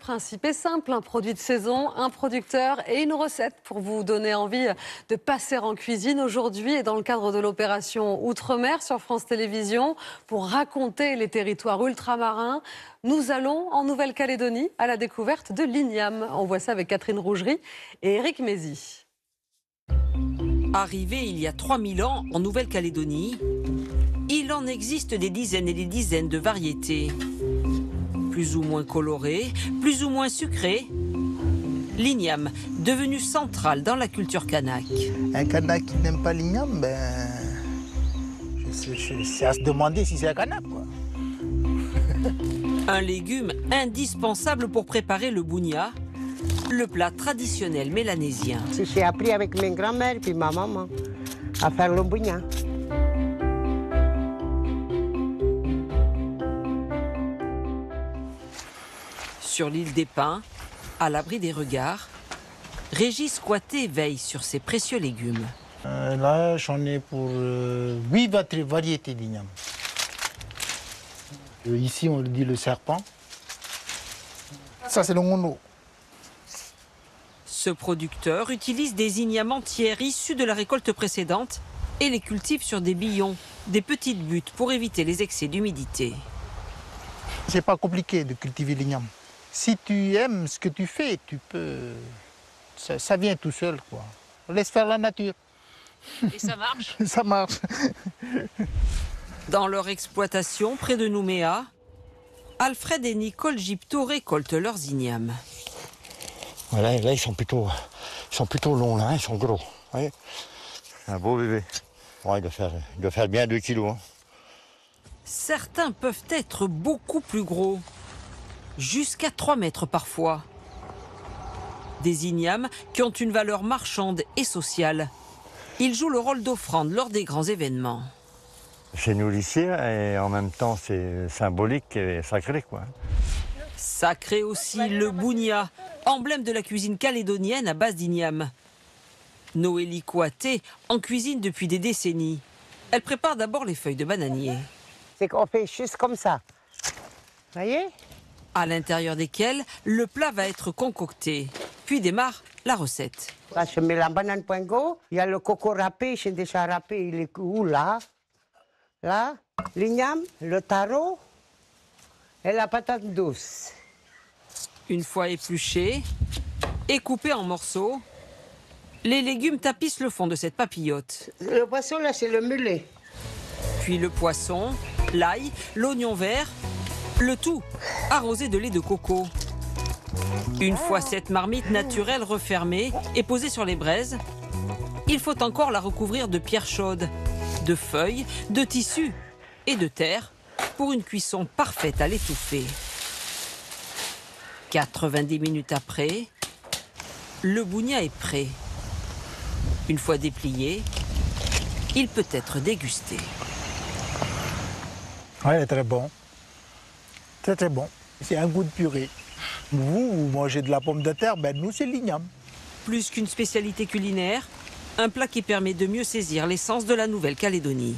principe est simple, un produit de saison, un producteur et une recette pour vous donner envie de passer en cuisine aujourd'hui et dans le cadre de l'opération Outre-mer sur France Télévisions pour raconter les territoires ultramarins. Nous allons en Nouvelle-Calédonie à la découverte de l'igname. On voit ça avec Catherine Rougerie et Éric Mézy. Arrivé il y a 3000 ans en Nouvelle-Calédonie, il en existe des dizaines et des dizaines de variétés. Plus ou moins colorées, plus ou moins sucrées, l'igname, devenu central dans la culture kanak. Un kanak qui n'aime pas l'igname, c'est à se demander si c'est un kanak, quoi. Un légume indispensable pour préparer le bounia, le plat traditionnel mélanésien. J'ai appris avec mes grand-mères et ma maman à faire le bounia. Sur l'île des Pins, à l'abri des regards, Régis Coité veille sur ces précieux légumes. Là, j'en ai pour 8 variétés d'igname. Ici, on dit le serpent. Ça, c'est le ngono. Ce producteur utilise des ignames entières issues de la récolte précédente et les cultive sur des billons, des petites buttes pour éviter les excès d'humidité. C'est pas compliqué de cultiver l'igname. Si tu aimes ce que tu fais, tu peux... Ça vient tout seul, quoi. Laisse faire la nature. Et ça marche? Ça marche. Dans leur exploitation près de Nouméa, Alfred et Nicole Gipto récoltent leurs ignames. Voilà, là, ils sont plutôt longs, là, ils sont gros. Ouais. Un beau bébé. Ouais, il doit faire bien 2 kilos. Hein. Certains peuvent être beaucoup plus gros, jusqu'à 3 mètres parfois. Des ignames qui ont une valeur marchande et sociale. Ils jouent le rôle d'offrande lors des grands événements. C'est nourricier et en même temps c'est symbolique et sacré, quoi. Sacré aussi le bounia, emblème de la cuisine calédonienne à base d'igname. Noélie Coité en cuisine depuis des décennies. Elle prépare d'abord les feuilles de bananier. C'est qu'on fait juste comme ça. Voyez? À l'intérieur desquelles le plat va être concocté. Puis démarre la recette. Là, je mets la banane poingo. Il y a le coco râpé, j'ai déjà râpé. Il est où là? Là, l'igname, le taro et la patate douce. Une fois épluchés et coupés en morceaux, les légumes tapissent le fond de cette papillote. Le poisson, là, c'est le mulet. Puis le poisson, l'ail, l'oignon vert, le tout arrosé de lait de coco. Une fois cette marmite naturelle refermée et posée sur les braises, il faut encore la recouvrir de pierres chaudes, de feuilles, de tissus et de terre pour une cuisson parfaite à l'étouffer. 90 minutes après, le bounia est prêt. Une fois déplié, il peut être dégusté. Ouais, il est très bon. Très très bon. C'est un goût de purée. Vous mangez de la pomme de terre, nous c'est l'igname. Plus qu'une spécialité culinaire, un plat qui permet de mieux saisir l'essence de la Nouvelle-Calédonie.